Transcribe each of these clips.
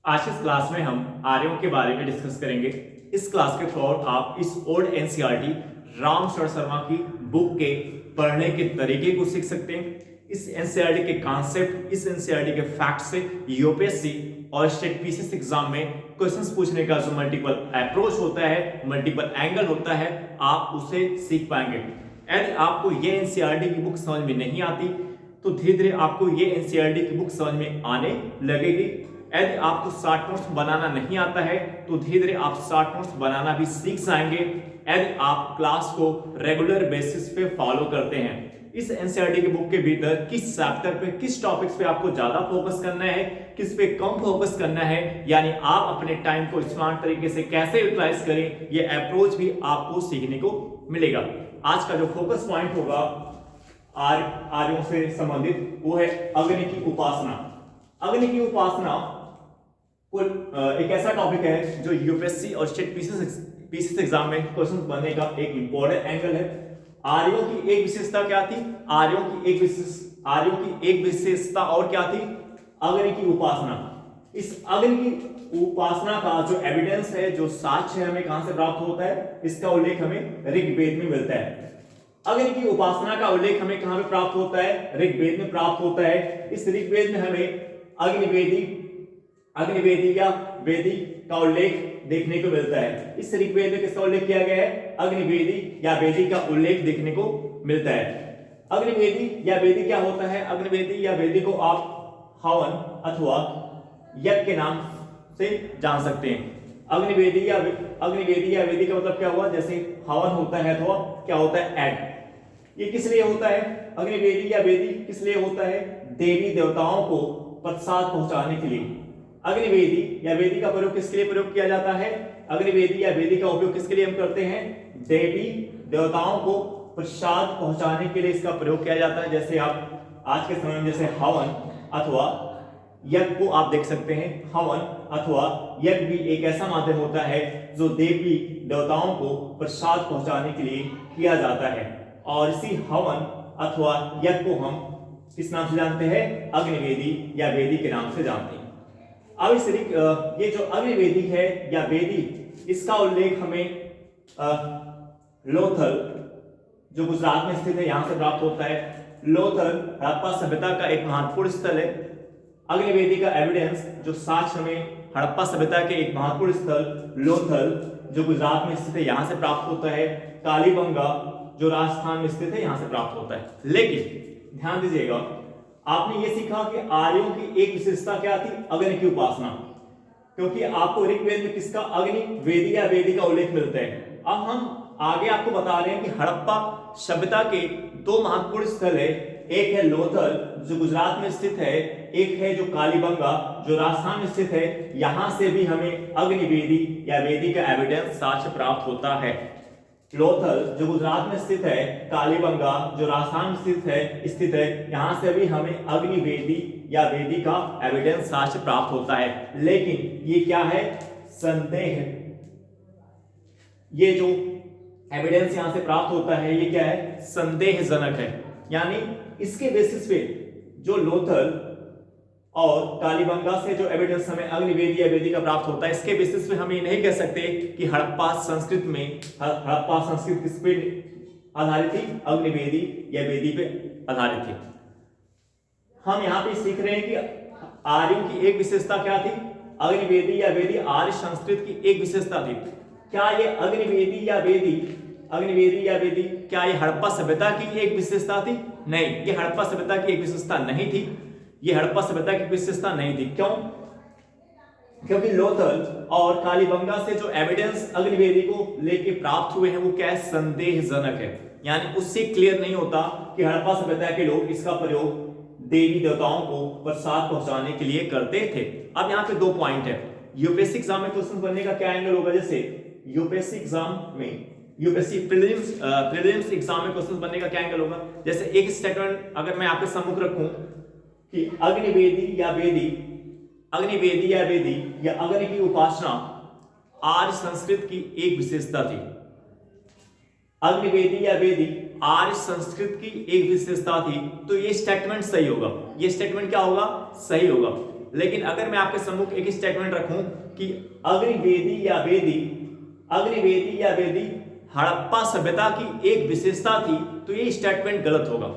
आज इस क्लास में हम आर्यों के बारे में डिस्कस करेंगे। इस क्लास के थ्रू आप इस ओल्ड एनसीईआरटी राम शरण शर्मा की बुक के पढ़ने के तरीके को सीख सकते हैं। इस एनसीईआरटी के कॉन्सेप्ट, इस एनसीईआरटी के फैक्ट से यूपीएससी और स्टेट पीसीएस एग्जाम में क्वेश्चंस पूछने का जो मल्टीपल अप्रोच होता है, मल्टीपल एंगल होता है, आप उसे सीख पाएंगे। यदि आपको ये एनसीईआरटी की बुक समझ में नहीं आती तो धीरे धीरे आपको ये एनसीईआरटी की बुक समझ में आने लगेगी। यदि आपको शॉर्ट नोट्स बनाना नहीं आता है तो धीरे धीरे आप शॉर्ट नोट्स बनाना भी सीख जाएंगे यदि आप क्लास को रेगुलर बेसिस पे फॉलो करते हैं। इस एनसीईआरटी की बुक के भीतर किस चैप्टर पे, किस टॉपिक्स पे आपको ज्यादा फोकस करना है, किस पे कम फोकस करना है, यानी आप अपने टाइम को स्मार्ट तरीके से कैसे यूटिलाइज करें, ये अप्रोच भी आपको सीखने को मिलेगा। आज का जो फोकस पॉइंट होगा आर्यों से संबंधित वो है अग्नि की उपासना। अग्नि की उपासना एक ऐसा टॉपिक है जो यूपीएससी और स्टेट पीसीएस एग्जाम में क्वेश्चन बनने का एक इंपॉर्टेंट एंगल है। आर्यों की एक विशेषता क्या थी? आर्यों की एक विशेषता और क्या थी? अग्नि की उपासना। इस अग्नि की उपासना का जो एविडेंस है, जो साक्ष्य हमें कहां से प्राप्त होता है, इसका उल्लेख हमें ऋग्वेद में मिलता है। अग्नि की उपासना का उल्लेख हमें कहां पे प्राप्त होता है? ऋग्वेद में प्राप्त होता है। इस ऋग्वेद में हमें अग्निवेदी या वेदी का उल्लेख देखने को मिलता है। इस ऋग्वेद में किसका उल्लेख किया गया है? अग्निवेदी या वेदी का उल्लेख देखने को मिलता है। अग्निवेदी या वेदी क्या होता है? अग्निवेदी या वेदी को आप हवन अथवा यज्ञ के नाम से जान सकते हैं। अग्निवेदी या वेदी का मतलब क्या हुआ? जैसे हवन होता है अथवा क्या होता है? एग। ये किस लिए होता है? अग्निवेदी या वेदी किस लिए होता है? देवी देवताओं को प्रसाद पहुंचाने के लिए। अग्निवेदी या वेदी का प्रयोग किसके लिए प्रयोग किया जाता है? अग्निवेदी या वेदी का उपयोग किसके लिए हम करते हैं? देवी देवताओं को प्रसाद पहुंचाने के लिए इसका प्रयोग किया जाता है। जैसे आप आज के समय में जैसे हवन अथवा यज्ञ को आप देख सकते हैं। हवन अथवा यज्ञ भी एक ऐसा माध्यम होता है जो देवी देवताओं को प्रसाद पहुंचाने के लिए किया जाता है, और इसी हवन अथवा यज्ञ को हम किस नाम से जानते हैं? अग्निवेदी या वेदी के नाम से जानते हैं। अब ये जो अग्निवेदी है या वेदी, इसका उल्लेख हमें लोथल, जो गुजरात में स्थित है, यहां से प्राप्त होता है। लोथल हड़प्पा सभ्यता का एक महत्वपूर्ण स्थल है। अग्निवेदी का एविडेंस, जो साक्ष्य हमें हड़प्पा सभ्यता के एक महत्वपूर्ण स्थल लोथल, जो गुजरात में स्थित है, यहां से प्राप्त होता है। कालीबंगा, जो राजस्थान में स्थित है, यहां से प्राप्त होता है। लेकिन ध्यान दीजिएगा, आपने ये सीखा कि आर्यों की एक विशेषता क्या थी? अग्नि की उपासना। क्योंकि आपको ऋग्वेद में किसका अग्नि वेदी या वेदी का उल्लेख मिलता है। अब हम आगे आपको बता रहे हैं कि हड़प्पा सभ्यता के दो महत्वपूर्ण स्थल है। एक है लोथल, जो गुजरात में स्थित है, एक है जो कालीबंगा, जो राजस्थान में स्थित है। यहां से भी हमें अग्निवेदी या वेदी का एविडेंस साक्ष्य प्राप्त होता है। लोथल जो गुजरात में स्थित है, कालीबंगा जो राजस्थान में स्थित है, यहां से भी हमें अग्निवेदी या वेदी का एविडेंस साक्ष्य प्राप्त होता है। लेकिन ये क्या है? संदेह। ये जो एविडेंस यहां से प्राप्त होता है, ये क्या है? संदेहजनक है। यानी इसके बेसिस पे जो लोथल और कालीबंगा से जो एविडेंस हमें अग्निवेदी या वेदी का प्राप्त होता है, इसके बेसिस पे हम ये नहीं कह सकते कि हड़प्पा संस्कृत किस पे आधारित थी? अग्निवेदी या वेदी पे आधारित थी। हम यहाँ पे सीख रहे हैं कि आर्यों की एक विशेषता क्या थी? अग्निवेदी या वेदी आर्य संस्कृत की एक विशेषता थी। क्या ये अग्निवेदी या वेदी क्या ये हड़प्पा सभ्यता की एक विशेषता थी? नहीं, ये हड़प्पा सभ्यता की एक विशेषता नहीं थी। ये हड़प्पा सभ्यता की विशेषता नहीं थी। क्यों? क्योंकि लोथल और कालीबंगा से जो एविडेंस अग्निवेदी को लेके प्राप्त हुए हैं, वो क्या है? संदेहजनक है। यानी उससे क्लियर नहीं होता कि हड़प्पा सभ्यता के लोग इसका प्रयोग देवी देवताओं को प्रसाद पहुंचाने के लिए करते थे। अब यहाँ पे दो पॉइंट है। यूपीएससी एग्जाम में क्वेश्चन बनने का क्या एंगल होगा? जैसे यूपीएससी प्रीलिम्स एग्जाम में क्वेश्चन बनने का क्या एंगल होगा? जैसे एक स्टेटमेंट अगर मैं आपके सम्मुख रखूं कि अग्निवेदी या वेदी या अग्नि की उपासना आर्य संस्कृत की एक विशेषता थी। अग्निवेदी या वेदी आर्य संस्कृत की एक विशेषता थी, तो ये स्टेटमेंट सही होगा। ये स्टेटमेंट क्या होगा? सही होगा। लेकिन अगर मैं आपके सम्मुख एक स्टेटमेंट रखूं कि अग्निवेदी या वेदी हड़प्पा सभ्यता की एक विशेषता थी, तो ये स्टेटमेंट गलत होगा।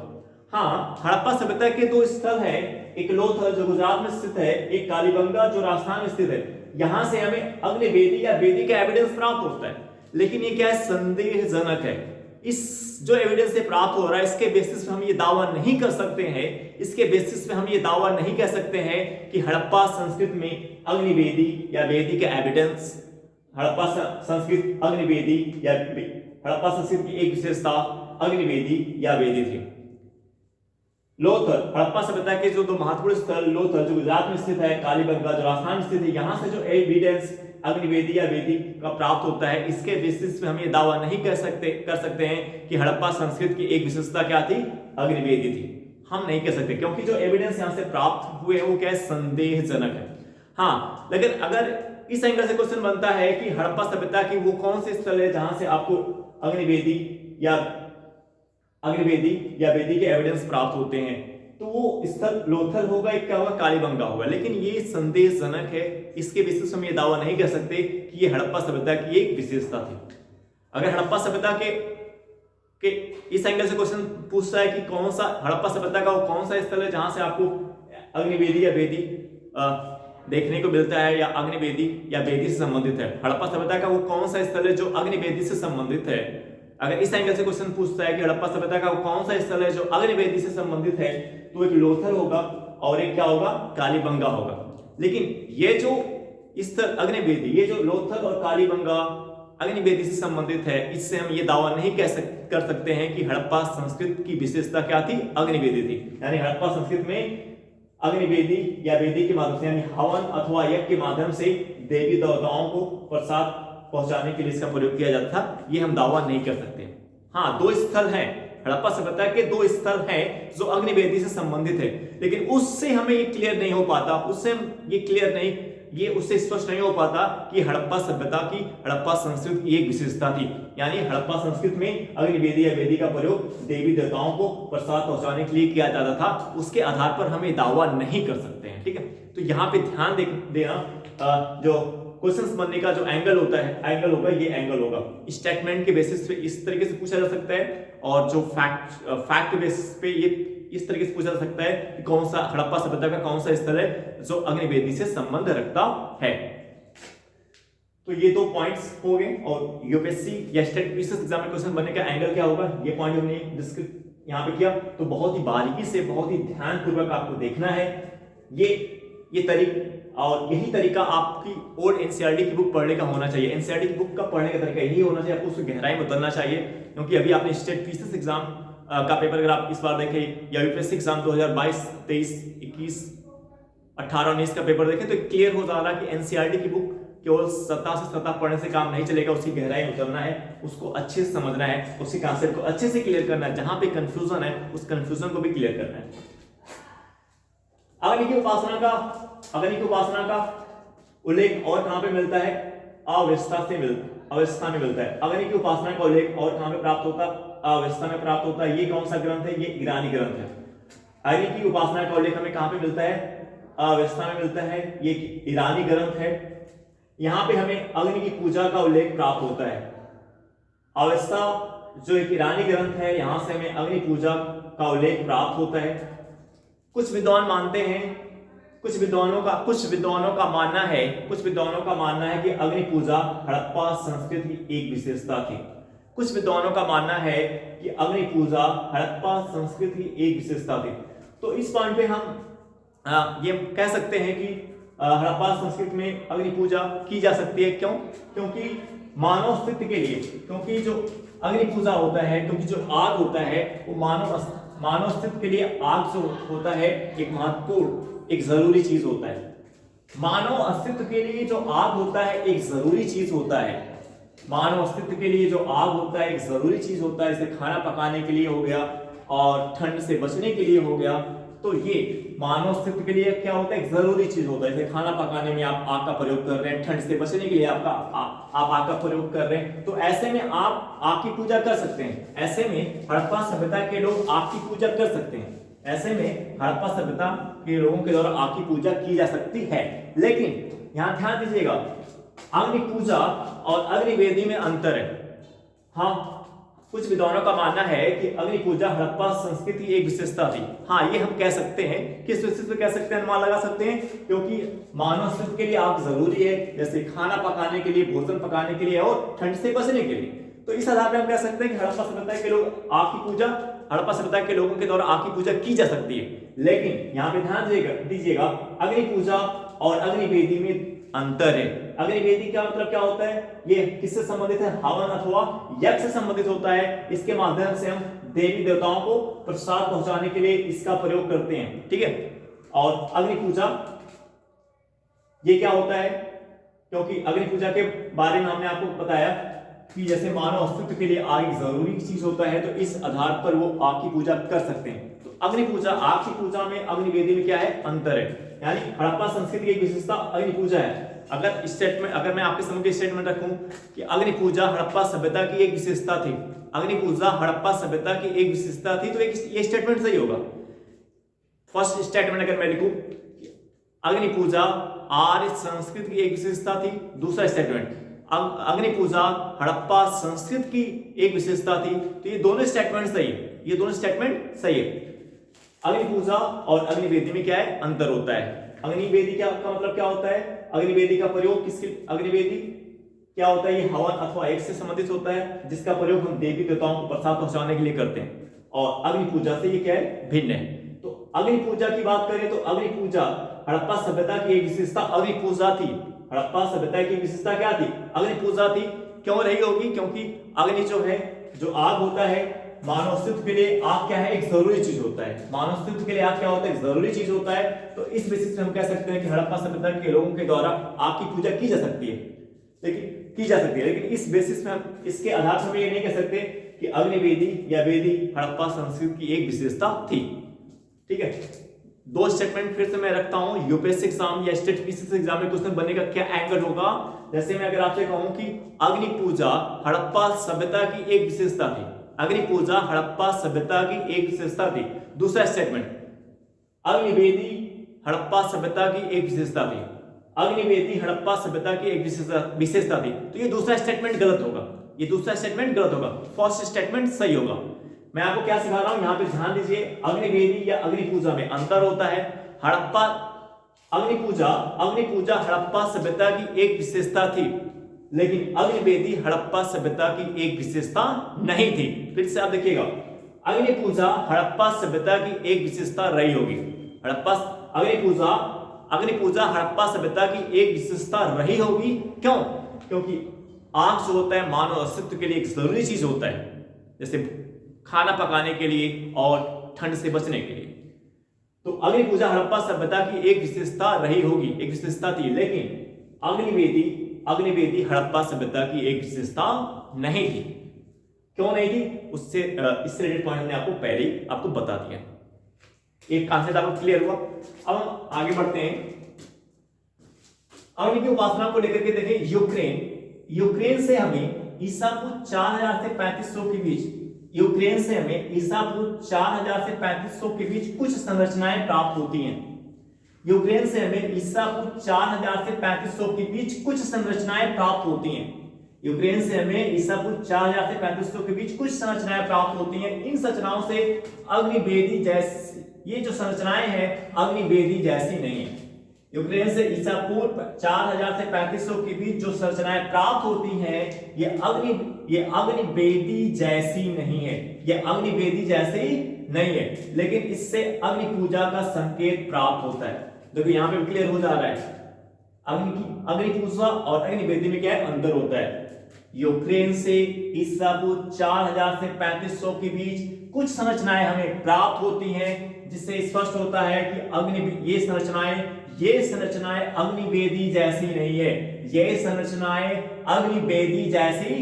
हाँ, हड़प्पा सभ्यता के दो स्थल है, एक लोथल जो गुजरात में स्थित है, एक कालीबंगा जो राजस्थान में स्थित है। यहां से हमें अग्निवेदी या वेदी का एविडेंस प्राप्त होता है, लेकिन ये क्या है, संदेहजनक है। इस जो एविडेंस से प्राप्त हो रहा है इसके बेसिस पे हम ये दावा नहीं कर सकते हैं, इसके बेसिस पे हम ये दावा नहीं कह सकते हैं कि हड़प्पा संस्कृति में अग्निवेदी या वेदी का एविडेंस, हड़प्पा संस्कृति अग्निवेदी या हड़प्पा संस्कृति की एक विशेषता अग्निवेदी या वेदी थी। लोथल, हड़प्पा सभ्यता के जो दो महत्वपूर्ण स्थल, लोथल जो गुजरात में स्थित है, कालीबंगा जो राजस्थान में स्थित है, यहां से जो एविडेंस अग्निवेदी या वेदी का प्राप्त होता है, इसके बेसिस पे हम ये दावा नहीं कर सकते हैं कि हड़प्पा संस्कृति की एक विशेषता क्या थी, अग्निवेदी थी। हम नहीं कह सकते, क्योंकि जो एविडेंस यहां से प्राप्त हुए वो क्या है, संदेहजनक है। हाँ, लेकिन अगर इस एंगल से क्वेश्चन बनता है कि हड़प्पा सभ्यता की वो कौन से स्थल है जहां से आपको अग्निवेदी या वेदी के एविडेंस प्राप्त होते हैं, तो वो स्थल लोथल होगा, एक क्या होगा, कालीबंगा होगा। लेकिन ये संदेहजनक है, इसके बेसिस पे हम ये दावा नहीं कर सकते कि ये हड़प्पा सभ्यता की एक विशेषता थी। अगर हड़प्पा सभ्यता के इस एंगल से क्वेश्चन पूछता है कि कौन सा हड़प्पा सभ्यता का वो कौन सा स्थल है जहां से आपको अग्निवेदी या वेदी देखने को मिलता है, या अग्निवेदी या वेदी से संबंधित है, हड़प्पा सभ्यता का वो कौन सा स्थल है जो अग्निवेदी से संबंधित है। अगर इस एंगल से क्वेश्चन पूछता है कि हड़प्पा सभ्यता का वो कौन सा स्थल है जो अग्निवेदी से संबंधित है, तो एक लोथल होगा और एक क्या होगा, कालीबंगा होगा। लेकिन ये जो स्थल अग्निवेदी, ये जो लोथल और कालीबंगा अग्निवेदी से संबंधित है, इससे हम ये दावा नहीं कर सकते हैं कि हड़प्पा संस्कृति की विशेषता क्या थी, अग्निवेदी थी। यानी हड़प्पा संस्कृति में अग्निवेदी या वेदी के माध्यम से, यानी हवन अथवा यज्ञ के माध्यम से देवी देवताओं को प्रसाद पहुंचाने के लिए इसका प्रयोग किया जाता था, ये हम दावा नहीं कर सकते। हाँ, दो स्थल हैं, हड़प्पा सभ्यता के दो स्थल हैं जो अग्निवेदी से संबंधित है, लेकिन उससे हमें ये क्लियर नहीं हो पाता, उससे स्पष्ट नहीं हो पाता कि हड़प्पा सभ्यता की, हड़प्पा संस्कृति की एक विशेषता थी। यानी हड़प्पा संस्कृति में अग्निवेदी या वेदी का प्रयोग देवी देवताओं को प्रसाद पहुंचाने के लिए किया जाता था, उसके आधार पर हम ये दावा नहीं कर सकते हैं। ठीक है, तो यहाँ पे ध्यान देना, जो क्वेश्चन बनने का जो एंगल होगा, ये एंगल होगा। स्टेटमेंट के बेसिस पे इस तरीके से पूछा जा सकता है, और जो फैक्ट बेसिस पे ये इस तरीके से पूछा जा सकता है कि कौन सा हड़प्पा सभ्यता का कौन सा स्थल है जो अग्निवेदी से संबंध रखता है। तो ये दो पॉइंट्स हो गए, और यूपीएससी या स्टेट पीसीएस एग्जाम में क्वेश्चन बनने का एंगल क्या होगा, ये पॉइंट हमने डिस्कस यहाँ पे किया। तो बहुत ही बारीकी से, बहुत ही ध्यानपूर्वक आपको देखना है ये तरीका, और यही तरीका आपकी ओल्ड एनसीईआरटी की बुक पढ़ने का होना चाहिए। एनसीईआरटी की बुक का पढ़ने का तरीका यही होना चाहिए, आपको उसकी गहराई में उतरना चाहिए। क्योंकि अभी आपने स्टेट पीसीएस एग्जाम का पेपर अगर आप इस बार देखें, या यूपीएससी एग्जाम 2022, 23, 21, 18, 19 का पेपर देखें, तो क्लियर हो जा रहा है कि एनसीईआरटी की बुक केवल सतह से सतह पढ़ने से काम नहीं चलेगा, उसकी गहराई में उतरना है, उसको अच्छे से समझना है, उसके कॉन्सेप्ट को अच्छे से क्लियर करना है, जहां पे कंफ्यूजन है उस कंफ्यूजन को भी क्लियर करना है। अग्नि की उपासना का उल्लेख और कहां पे मिलता है, अवस्था में मिलता है। अग्नि की उपासना का उल्लेख और कहां पे प्राप्त होता है, अवस्था में प्राप्त होता है। ये कौन सा ग्रंथ है, ये ईरानी ग्रंथ है। अग्नि की उपासना का उल्लेख हमें कहां पे मिलता है, अवस्था में मिलता है, ये ईरानी ग्रंथ है। यहां पे हमें अग्नि की पूजा का उल्लेख प्राप्त होता है। अवस्था जो एक ईरानी ग्रंथ है, यहां से हमें अग्नि पूजा का उल्लेख प्राप्त होता है। कुछ विद्वान मानते हैं, कुछ विद्वानों का मानना है कि अग्नि पूजा हड़प्पा संस्कृति की एक विशेषता थी। कुछ विद्वानों का मानना है कि अग्नि पूजा हड़प्पा संस्कृति की एक विशेषता थी। तो इस पॉइंट पे हम ये कह सकते हैं कि हड़प्पा संस्कृति में अग्नि पूजा की जा सकती है। क्यों? क्योंकि मानव अस्तित्व के लिए, क्योंकि जो अग्नि पूजा होता है, क्योंकि जो आग होता है वो मानव अस्तित्व के लिए आग जो होता है एक महत्वपूर्ण, एक जरूरी चीज होता है। मानव अस्तित्व के लिए जो आग होता है एक जरूरी चीज होता है। मानव अस्तित्व के लिए जो आग होता है एक जरूरी चीज होता है। जैसे खाना पकाने के लिए हो गया और ठंड से बचने के लिए हो गया, तो ये मानव अस्तित्व के लिए क्या होता है, एक जरूरी चीज होता है। जैसे खाना पकाने में आप आग का प्रयोग कर रहे हैं, ठंड से बचने के लिए आप आग का प्रयोग कर रहे हैं, तो ऐसे में आप आग की पूजा कर सकते हैं। ऐसे में हड़प्पा सभ्यता के लोग आग की पूजा कर सकते हैं। ऐसे में हड़प्पा सभ्यता के लोगों के द्वारा आग की पूजा की जा सकती है। लेकिन यहां ध्यान दीजिएगा, अग्नि पूजा और अग्निवेदी में अंतर है। हाँ, कुछ विद्वानों का मानना है कि अग्नि पूजा हड़प्पा संस्कृति की एक विशेषता थी। हाँ, ये हम कह सकते हैं, किस विशेष पे कह सकते हैं, अनुमान लगा सकते हैं, क्योंकि मानव अस्तित्व के लिए आग जरूरी है, जैसे खाना पकाने के लिए, भोजन पकाने के लिए और ठंड से बचने के लिए। तो इस आधार पर हम कह सकते हैं कि हड़प्पा सभ्यता के लोग आग की पूजा, हड़प्पा सभ्यता के लोगों के द्वारा आग की पूजा की जा सकती है। लेकिन यहाँ पे ध्यान दीजिएगा, अग्नि पूजा और अग्निवेदी में अंतर है। अग्निवेदी का मतलब क्या होता है, ये किससे संबंधित है, हवन अथवा यज्ञ से संबंधित होता है। इसके माध्यम से हम देवी देवताओं को प्रसाद पहुंचाने के लिए इसका प्रयोग करते हैं, ठीक है। और अग्नि पूजा ये क्या होता है, क्योंकि अग्नि पूजा के बारे में हमने आपको बताया कि जैसे मानव अस्तित्व के लिए आग एक जरूरी चीज होता है, तो इस आधार पर वो आग की पूजा कर सकते हैं। तो अग्नि पूजा, आग की पूजा में अग्निवेदी में क्या है, अंतर है। यानी हड़प्पा संस्कृति की एक विशेषता अग्नि पूजा है। अगर मैं आपके सामने स्टेटमेंट रखूं कि अग्नि पूजा हड़प्पा सभ्यता की एक विशेषता थी, अग्नि पूजा हड़प्पा सभ्यता की एक विशेषता थी, तो ये स्टेटमेंट सही होगा। फर्स्ट स्टेटमेंट अगर मैं लिखूं अग्नि पूजा आर्य संस्कृति की एक विशेषता थी, दूसरा स्टेटमेंट अग्नि पूजा हड़प्पा संस्कृति की एक विशेषता थी, तो ये दोनों स्टेटमेंट सही है, ये दोनों स्टेटमेंट सही है। अग्नि पूजा और अग्निवेदी में क्या है, अंतर होता है। अग्निवेदी का मतलब क्या होता है, अग्निवेदी का प्रयोग किसके, अग्निवेदी क्या होता है, ये हवन अथवा यज्ञ से संबंधित होता है, जिसका प्रयोग हम देवी देवताओं को प्रसाद पहुंचाने के लिए करते हैं। और अग्नि पूजा से ये क्या है, भिन्न है। तो अग्नि पूजा की बात करें तो अग्नि पूजा हड़प्पा सभ्यता की एक विशेषता अग्नि पूजा थी। हड़प्पा सभ्यता की विशेषता क्या थी, अग्नि पूजा थी। क्यों रही होगी, क्योंकि अग्नि जो है, जो आग होता है, मानव अस्तित्व के लिए आग क्या है, एक जरूरी चीज होता है। मानव अस्तित्व के लिए आग क्या होता है, एक जरूरी चीज होता है। तो इस बेसिस पे हम कह सकते हैं कि हड़प्पा सभ्यता के लोगों के द्वारा आग की पूजा की जा सकती है, लेकिन इस बेसिस पे हम इसके आधार पर ये नहीं कह सकते कि अग्निवेदी या वेदी हड़प्पा संस्कृति की एक विशेषता थी, ठीक है। दो स्टेटमेंट फिर से मैं रखता हूं, यूपीएससी एग्जाम या स्टेट पीसीसी एग्जाम में क्वेश्चन बनने का क्या एंगल होगा। जैसे मैं अगर आपसे कहूं कि अग्नि पूजा हड़प्पा सभ्यता की एक विशेषता थी, अग्नि पूजा हड़प्पा सभ्यता की एक विशेषता थी। दूसरा स्टेटमेंट अग्निवेदी हड़प्पा सभ्यता की एक विशेषता थी, अग्निवेदी हड़प्पा सभ्यता की एक विशेषता थी, तो ये दूसरा स्टेटमेंट गलत होगा, ये दूसरा स्टेटमेंट गलत होगा, फर्स्ट स्टेटमेंट सही होगा। मैं आपको क्या सिखा रहा हूं, यहां पे ध्यान दीजिए, अग्निवेदी या अग्नि पूजा में अंतर होता है। हड़प्पा अग्नि पूजा हड़प्पा सभ्यता की एक विशेषता थी, लेकिन अग्निवेदी हड़प्पा सभ्यता की एक विशेषता नहीं थी। फिर से आप देखिएगा, अग्नि पूजा हड़प्पा सभ्यता की एक विशेषता रही होगी। अग्नि पूजा हड़प्पा सभ्यता की एक विशेषता रही होगी। क्यों? क्योंकि आग जो होता है मानव अस्तित्व के लिए एक जरूरी चीज होता है, जैसे खाना पकाने के लिए और ठंड से बचने के लिए। तो अग्नि पूजा हड़प्पा सभ्यता की एक विशेषता रही होगी, एक विशेषता थी, लेकिन अग्निवेदी हड़प्पा सभ्यता की एक विशेषता नहीं थी। क्यों नहीं थी, उससे इससे रिलेटेड पॉइंट हमने आपको पहले ही आपको बता दिया। एक कॉन्सेप्ट आपको क्लियर हुआ। अब हम आगे बढ़ते हैं। अग्नि की उपासना को लेकर के देखें, यूक्रेन से हमें ईसा पूर्व 4000 से 3500 के बीच, यूक्रेन से हमें ईसा पूर्व 4000 से 3500 के बीच कुछ संरचनाएं प्राप्त होती हैं। यूक्रेन से हमें ईसा पूर्व 4000 से 3500 के बीच कुछ संरचनाएं प्राप्त होती हैं। यूक्रेन से हमें ईसा पूर्व 4000 से 3500 के बीच कुछ संरचनाएं प्राप्त होती हैं। इन संरचनाओं से अग्निवेदी जैसी, ये जो संरचनाएं हैं अग्निवेदी जैसी नहीं है। यूक्रेन से ईसा पूर्व 4000 से 3500 के बीच जो संरचनाएं प्राप्त होती हैं ये अग्निवेदी जैसी नहीं है, ये अग्निवेदी जैसी नहीं है, लेकिन इससे अग्नि पूजा का संकेत प्राप्त होता है। देखो यहां पे क्लियर हो जा रहा है, अग्नि पूजा और अग्निवेदी में क्या है, अंतर होता है। यूक्रेन से ईसा पूर्व 4000 से 3500 के बीच कुछ संरचनाएं हमें प्राप्त होती हैं, जिससे स्पष्ट होता है कि ये संरचनाएं अग्निवेदी जैसी नहीं है, ये संरचनाएं अग्निवेदी जैसी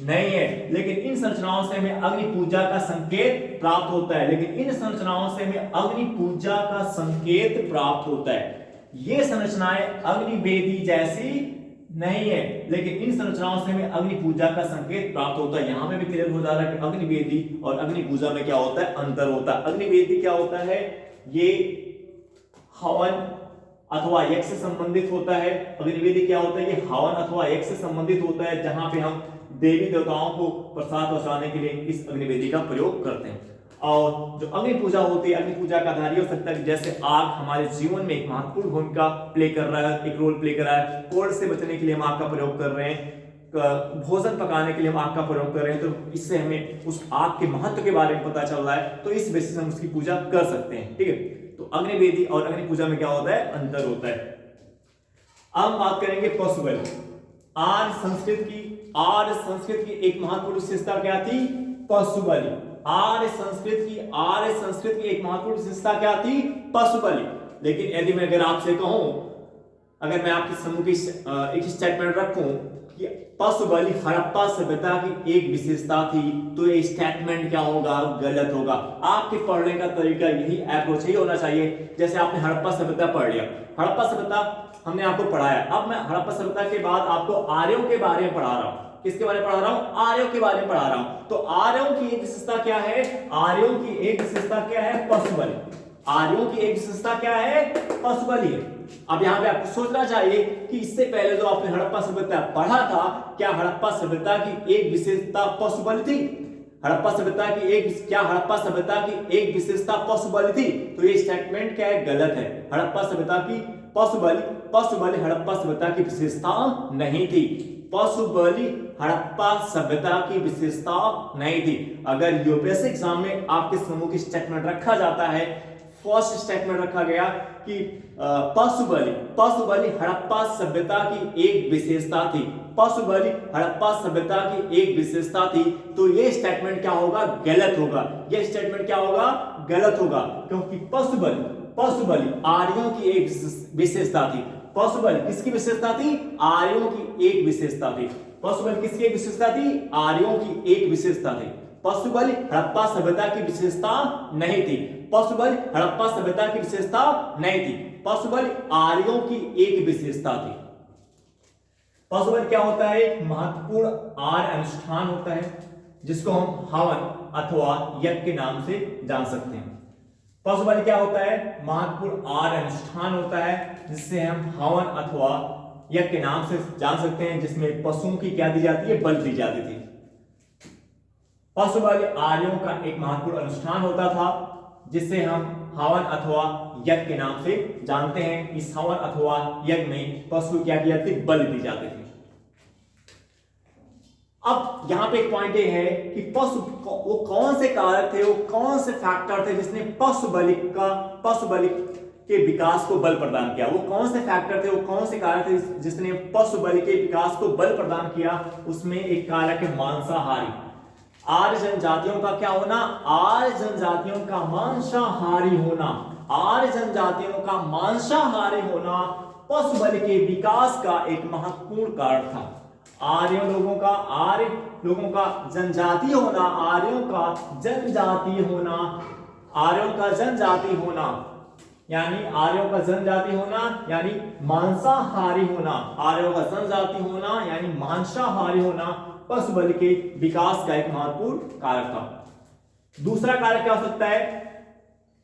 नहीं है, लेकिन इन संरचनाओं से हमें अग्नि पूजा का संकेत प्राप्त होता है, ये संरचनाएं अग्निवेदी जैसी नहीं है, लेकिन इन संरचनाओं से हमें अग्नि पूजा का संकेत प्राप्त होता है। यहां पे भी क्लियर हो जा रहा है कि अग्नि वेदी और अग्नि पूजा में क्या होता है, अंतर होता है। अग्नि वेदी क्या होता है, ये हवन अथवा यज्ञ से संबंधित होता है। अग्निवेदी क्या होता है, ये हवन अथवा यज्ञ से संबंधित होता है, जहां पे हम देवी देवताओं को प्रसाद पहुंचाने के लिए इस अग्निवेदी का प्रयोग करते हैं। और जो अग्नि पूजा होती है, अग्नि पूजा का आधार हो सकता है जैसे आग हमारे जीवन में एक महत्वपूर्ण भूमिका प्ले कर रहा है, एक रोल प्ले कर रहा है। कोल्ड से बचने के लिए हम आग का प्रयोग कर रहे हैं, भोजन पकाने के लिए हम आग का प्रयोग कर रहे हैं, तो इससे हमें उस आग के महत्व के बारे में पता चल रहा है, तो इस बेसिस हम उसकी पूजा कर सकते हैं। ठीक है, तो अग्निवेदी और अग्नि पूजा में क्या होता है, अंतर होता है। अब हम बात करेंगे पशु बलि। आर्य संस्कृत की एक महत्वपूर्ण विशेषता क्या थी, पशु बलि। आर्य संस्कृत की एक महत्वपूर्ण विशेषता क्या थी, पशु बलि। लेकिन यदि मैं अगर आपसे कहूं, अगर मैं आपके समूह की एक स्टेटमेंट रखूं कि पशु बलि हड़प्पा सभ्यता की एक विशेषता थी, तो ये स्टेटमेंट क्या होगा, गलत होगा। आपके पढ़ने का तरीका यही अप्रोच ही होना चाहिए। जैसे आपने हड़प्पा सभ्यता पढ़ लिया, हड़प्पा सभ्यता हमने आपको पढ़ाया, अब मैं हड़प्पा सभ्यता के बाद आपको आर्यों के बारे में पढ़ा रहा हूं। किसके बारे में पढ़ा रहा हूं, आर्यों के बारे में पढ़ा रहा हूं। तो आर्यों की एक विशेषता क्या है, आर्यों की एक विशेषता क्या है, पशु बलि। आर्यों की एक विशेषता क्या है, पशु बलि है। अब यहां पे आपको सोचना चाहिए कि इससे पहले जो आपने हड़प्पा सभ्यता पढ़ा था, क्या हड़प्पा सभ्यता की एक विशेषता पशु बलि थी? हड़प्पा सभ्यता की एक विशेषता पशु बलि थी? तो ये स्टेटमेंट क्या है, गलत है। हड़प्पा सभ्यता की पशु बलि हड़प्पा सभ्यता की विशेषता नहीं थी। पशु बलि हड़प्पा सभ्यता की विशेषता नहीं थी। अगर यूपीएससी एग्जाम में आपके समूह की स्टेटमेंट रखा जाता है, फर्स्ट स्टेटमेंट रखा गया कि पशु बलि हड़प्पा सभ्यता की एक विशेषता थी, पशु बलि हड़प्पा सभ्यता की एक विशेषता थी, तो ये स्टेटमेंट क्या होगा, गलत होगा। ये स्टेटमेंट क्या होगा, गलत होगा, क्योंकि पशु बलि आर्यों की एक विशेषता थी। पशु बलि किसकी विशेषता थी, आर्यों की एक विशेषता थी। पशु बलि किसकी एक विशेषता थी, आर्यों की एक विशेषता थी। पशु बलि हड़प्पा सभ्यता की विशेषता नहीं थी। पशु बलि हड़प्पा सभ्यता की विशेषता नहीं थी। पशु बलि आर्यों की एक विशेषता थी। पशु बलि क्या होता है, एक महत्वपूर्ण आर्य अनुष्ठान होता है, जिसको हम हवन अथवा यज्ञ के नाम से जान सकते हैं। पशु बलि क्या होता है, महत्वपूर्ण आर्य अनुष्ठान होता है, जिससे हम हवन अथवा यज्ञ के नाम से जान सकते हैं, जिसमें पशुओं की क्या दी जाती है, बलि दी जाती थी। पशु बलि आर्यों का एक महत्वपूर्ण अनुष्ठान होता था, जिससे हम हवन अथवा यज्ञ के नाम से जानते हैं। इस हवन अथवा यज्ञ में पशु क्या की जाती, बलि दी जाती थी। अब यहां पे एक पॉइंट ये है कि पशु वो कौन से कारक थे, वो कौन से फैक्टर थे जिसने पशु बलि के विकास को बल प्रदान किया। वो कौन से फैक्टर थे, वो कौन से कारक थे जिसने पशु बलि के विकास को बल प्रदान किया। उसमें एक कारक है मांसाहारी। आर्य जनजातियों का क्या होना, आर्य जनजातियों का मांसाहारी होना। आर्य जनजातियों का मांसाहारी होना पशु बलि के विकास का एक महत्वपूर्ण कारण था। आर्य लोगों का जनजातीय होना, आर्यों का जनजातीय होना, आर्यों का जनजाति होना यानी मांसाहारी होना, आर्यों का जनजाति होना यानी मांसाहारी होना पशु बलि के विकास का एक महत्वपूर्ण कारक था। दूसरा कारक क्या हो सकता है,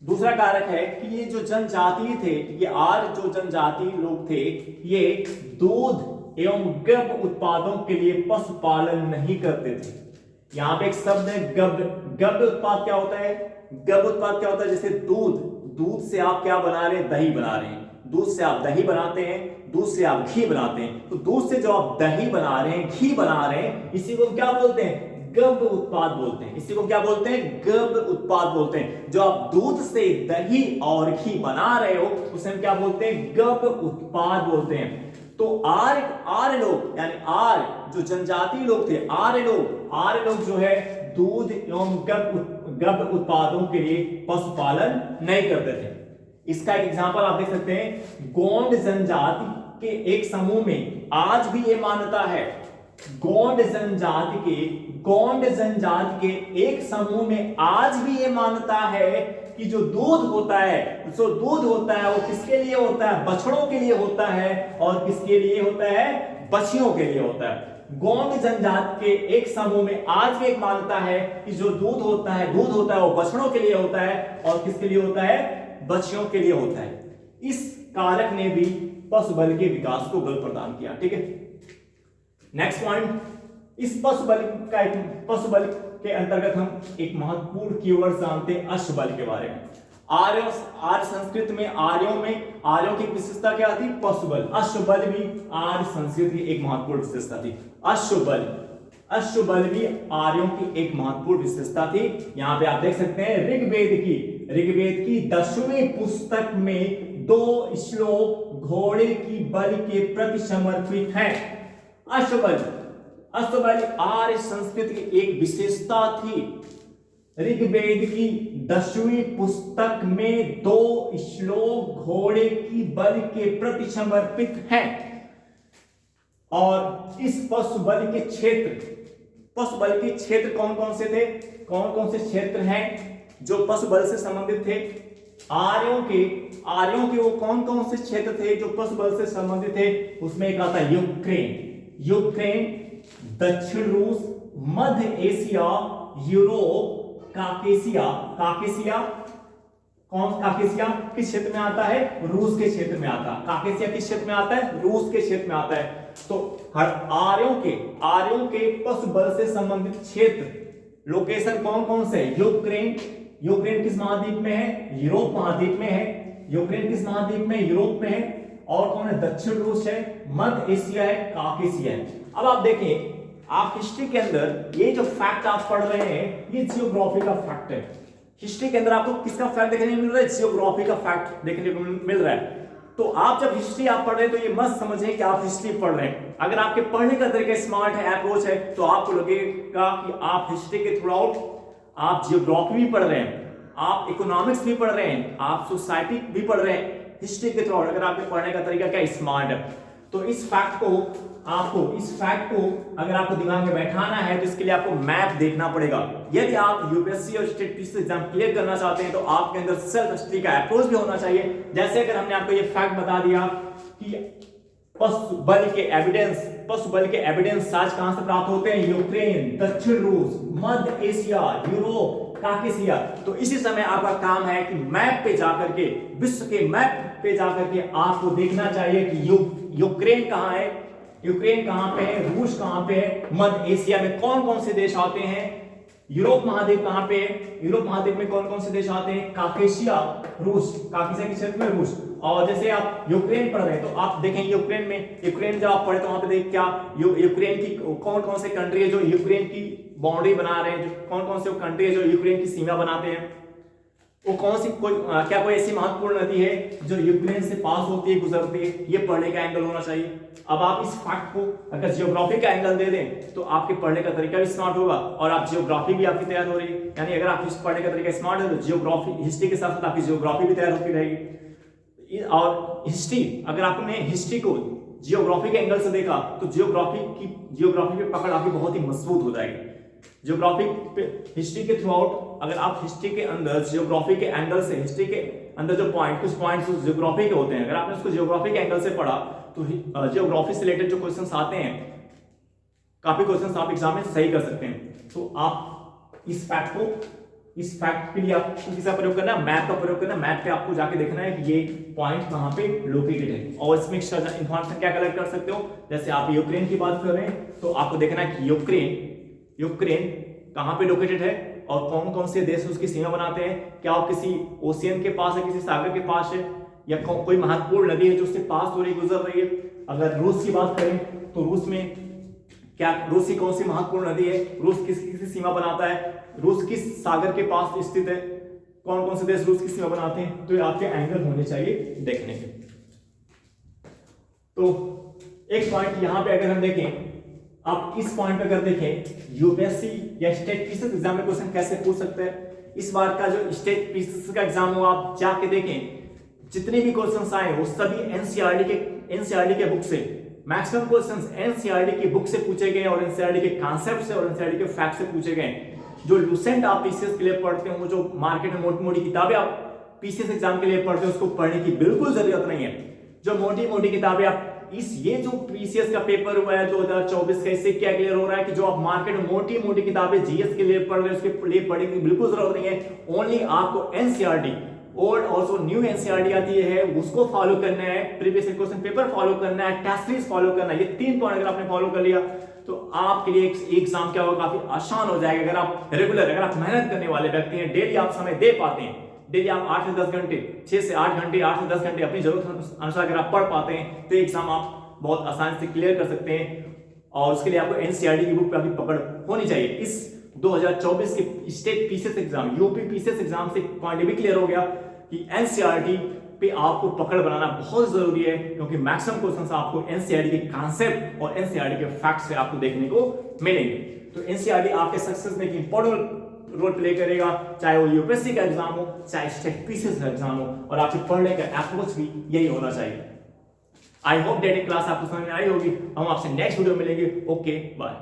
दूसरा कारक है कि ये जो जनजाति थे, ये आर्य जो जनजाति लोग थे, ये दूध एवं गब उत्पादों के लिए पशुपालन नहीं करते थे। यहां पे एक शब्द है गब उत्पाद क्या होता है, गब उत्पाद क्या होता है, जैसे दूध से आप क्या बना रहे हैं, दही बना रहे हैं। दूध से आप दही बनाते हैं, दूध से आप घी बनाते हैं। तो दूध से जो आप दही बना रहे हैं, घी बना रहे हैं, इसी को क्या बोलते हैं, गब उत्पाद बोलते हैं। इसी को क्या बोलते हैं, गब उत्पाद बोलते हैं। जो आप दूध से दही और घी बना रहे हो, उसे हम क्या बोलते हैं, गब उत्पाद बोलते हैं। तो आर्य लोग यानी आर्य जो जनजातीय लोग थे, आर्य लोग जो है दूध एवं गब उत्पादों के लिए पशुपालन नहीं करते थे। इसका एक एग्जांपल आप देख सकते हैं, गोंड जनजाति के एक समूह में आज भी ये मान्यता है, गोंड जनजाति के एक समूह में आज भी ये मान्यता है कि जो दूध होता है वो किसके लिए होता है, बछड़ों के लिए होता है। और किसके लिए होता है, बछियों के लिए होता है। गोंड जनजाति के एक समूह में आज भी एक मान्यता है कि जो दूध होता है वो बछड़ों के लिए होता है और किसके लिए होता है, बछियों के लिए होता है। इस कारक ने भी पशु बल के विकास को बल प्रदान किया। ठीक है, नेक्स्ट पॉइंट, इस पशु बल के अंतर्गत हम एक महत्वपूर्ण कीवर्ड जानते हैं अश्व बल के बारे में। आर्य संस्कृत में आर्यों की विशेषता क्या थी, पशु बल। अश्व बल भी आर्य संस्कृत की एक महत्वपूर्ण विशेषता थी। अश्व बल भी आर्यों की एक महत्वपूर्ण विशेषता थी। यहां पे आप देख सकते हैं ऋग्वेद की 10वीं पुस्तक में 2 श्लोक घोड़े की बल के प्रति समर्पित हैं। अश्व बल आर्य संस्कृति की एक विशेषता थी। ऋग्वेद की 10वीं पुस्तक में 2 श्लोक घोड़े की बल के प्रति समर्पित हैं। और इस पशु बल के क्षेत्र कौन कौन से थे, कौन कौन से क्षेत्र हैं जो पशु बल से संबंधित थे। आर्यों के वो कौन कौन से क्षेत्र थे जो पशु बल से संबंधित थे। उसमें एक आता है यूक्रेन, दक्षिण रूस, मध्य एशिया, यूरोप, काकेशिया किस क्षेत्र में आता है, रूस के क्षेत्र में आता है। काकेशिया किस क्षेत्र में आता है, रूस के क्षेत्र में आता है। तो हर आर्यों के पशु बल से संबंधित क्षेत्र लोकेशन कौन कौन से, यूक्रेन किस महाद्वीप में है, यूरोप महाद्वीप में है। यूक्रेन किस महाद्वीप में, यूरोप में है। और कौन है, दक्षिण रूस है, मध्य एशिया है, काकेशिया है। अब आप देखिए, आप हिस्ट्री के अंदर ये जो फैक्ट आप पढ़ रहे हैं ये जियोग्राफी का फैक्ट है। हिस्ट्री के अंदर आपको किसका फैक्ट देखने को मिल रहा है, जियोग्राफी का फैक्ट देखने को मिल रहा है। तो आप जब हिस्ट्री आप पढ़ रहे हैं तो ये मत समझें कि आप हिस्ट्री पढ़ रहे हैं। अगर आपके पढ़ने का तरीका स्मार्ट है, अप्रोच है, तो आपको लगेगा कि आप हिस्ट्री के थ्रू आउट आप जियोग्राफी भी पढ़ रहे हैं, आप इकोनॉमिक्स भी पढ़ रहे हैं, आप सोसाइटी भी पढ़ रहे हैं हिस्ट्री के थ्रू आउट। अगर आपके पढ़ने का तरीका क्या स्मार्ट है तो इस फैक्ट को अगर आपको दिमाग में बैठाना है तो इसके लिए आपको मैप देखना पड़ेगा। यदि आप यूपीएससी और स्टेट पीसी एग्जाम क्लियर करना चाहते हैं तो आपके अंदर सेल्फ स्टडी का अप्रोच भी होना चाहिए। जैसे अगर हमने आपको ये फैक्ट बता दिया कि पशु बल के एविडेंस आज कहां से प्राप्त होते हैं, यूक्रेन, दक्षिण रूस, मध्य एशिया, यूरोप, काकेशिया। तो इसी समय आपका काम है कि मैप पे जाकर के, विश्व के मैप पे जाकर के आपको देखना चाहिए कि यूक्रेन कहां है, यूक्रेन कहां पे है, रूस कहां पे है, मध्य एशिया में कौन कौन से देश आते हैं, यूरोप महाद्वीप कहां पे है, यूरोप महाद्वीप में कौन कौन से देश आते हैं, काकेशिया के क्षेत्र में रूस। और जैसे आप यूक्रेन पढ़ रहे हैं तो आप देखें यूक्रेन जब आप पढ़े तो वहां पे देख क्या यूक्रेन की कौन कौन से कंट्री है जो यूक्रेन की बाउंड्री बना रहे हैं, कौन कौन से कंट्री है जो यूक्रेन की सीमा बनाते हैं, वो कौन सी क्या कोई ऐसी महत्वपूर्ण नदी है जो यूक्रेन से पास होती है, गुजरती है। ये पढ़ने का एंगल होना चाहिए। अब आप इस फैक्ट को अगर जियोग्राफी का एंगल दे दें तो आपके पढ़ने का तरीका भी स्मार्ट होगा और आप जियोग्राफी भी आपकी तैयार हो रही है। यानी अगर आप पढ़ने का तरीका स्मार्ट है तो जियोग्राफी, हिस्ट्री के साथ साथ आपकी जियोग्राफी भी तैयार होती रहेगी। और हिस्ट्री, अगर आपने हिस्ट्री को जियोग्राफी के एंगल से देखा तो जियोग्राफी पे पकड़ आपकी बहुत ही मजबूत हो जाएगी। जियोग्राफी पे हिस्ट्री के थ्रू आउट अगर आप हिस्ट्री के अंदर जियोग्राफी के एंगल से, हिस्ट्री के अंदर जो कुछ पॉइंट्स जियोग्राफी के होते हैं, अगर आपने उसको जियोग्राफी के एंगल से पढ़ा तो जियोग्राफी से रिलेटेड जो क्वेश्चंस आते हैं, काफी क्वेश्चंस आप एग्जाम में सही कर सकते हैं। तो आप इस फैक्ट के लिए आपको किसका प्रयोग करना है, मैप का प्रयोग करना है। मैप पे आपको जाके देखना है कि ये पॉइंट कहां पे लोकेटेड है और इसमें इंफॉर्मेशन क्या कलेक्ट कर सकते हो। जैसे आप यूक्रेन की बात कर रहे हैं तो आपको देखना है कि यूक्रेन कहां पे लोकेटेड है और कौन कौन से देश उसकी सीमा बनाते हैं। क्या वो किसी ओशियन के पास है, किसी सागर के पास है, या कोई महत्वपूर्ण नदी है जो उससे पास हो रही, गुजर रही है। अगर रूस की बात करें तो रूस की कौन सी महत्वपूर्ण नदी है, रूस किसकी सीमा बनाता है, रूस किस सागर के पास स्थित है, कौन कौन से देश रूस की सीमा बनाते हैं। तो ये आपके एंगल होने चाहिए देखने के। तो एक पॉइंट यहां पे अगर हम देखें, आप इस पॉइंट पे अगर देखें यूपीएससी या स्टेट पीसीएस एग्जाम में क्वेश्चन कैसे पूछ सकते हैं। इस बार का जो स्टेट पीसीएस का एग्जाम हो आप जाके देखें, जितने भी क्वेश्चंस आए वो सभी एनसीईआरटी के बुक से, मैक्सिमम क्वेश्चंस एनसीईआरटी की बुक से पूछे गए और एनसीईआरटी के कॉन्सेप्ट से और एनसीईआरटी के फैक्ट से पूछे गए। जो लूसेंट आप पीसीएस के लिए पढ़ते हो, जो मार्केट में मोटी मोटी किताबें आप पीसीएस एग्जाम के लिए पढ़ते हो, उसको पढ़ने की बिल्कुल जरूरत नहीं है। जो मोटी मोटी किताबें आप ये जो पीसीएस का पेपर हुआ है 2024 का, इससे क्या क्लियर हो रहा है कि जो आप मार्केट में मोटी मोटी किताबें जीएस के लिए पढ़ रहे हैं उसके लिए पढ़ने की बिल्कुल जरूरत नहीं है। ओनली आपको NCERT old also new NCERT आती है उसको फॉलो करना है, प्रीवियस क्वेश्चन पेपर फॉलो करना है, टेस्ट सीरीज फॉलो करना है। ये 3 पॉइंट अगर आपने फॉलो कर लिया तो आपके लिए एग्जाम क्या होगा, काफी आसान हो जाएगा। अगर आप रेगुलर, अगर आप मेहनत करने वाले व्यक्ति हैं, डेली आप समय दे पाते हैं, डेली आप 8 से 10 घंटे, 6 से 8 घंटे, 8 से 10 घंटे अपनी जरूरत अनुसार अगर आप पढ़ पाते हैं तो एग्जाम आप बहुत आसानी से क्लियर कर सकते हैं। और उसके लिए आपको एनसीईआरटी की बुक पे आपकी पकड़ होनी चाहिए। इस 2024 के state PCS exam, UP PCS exam से पॉइंट भी क्लियर हो गया कि एनसीईआरटी पे आपको पकड़ बनाना बहुत जरूरी है, क्योंकि मैक्सिमम क्वेश्चंस आपको एनसीईआरटी के कॉन्सेप्ट और एनसीईआरटी के फैक्ट्स से आपको देखने को मिलेंगे। तो एनसीईआरटी आपके सक्सेस में एक इंपॉर्टेंट रोल प्ले करेगा, चाहे वो यूपीएससी का एग्जाम हो, चाहे स्टेट पीसीएस का एग्जाम हो, और आपके पढ़ने का अप्रोच भी यही होना चाहिए। आई होप दैट क्लास आपको समझ में आई होगी। हम आपसे नेक्स्ट वीडियो मिलेंगे। Okay, bye.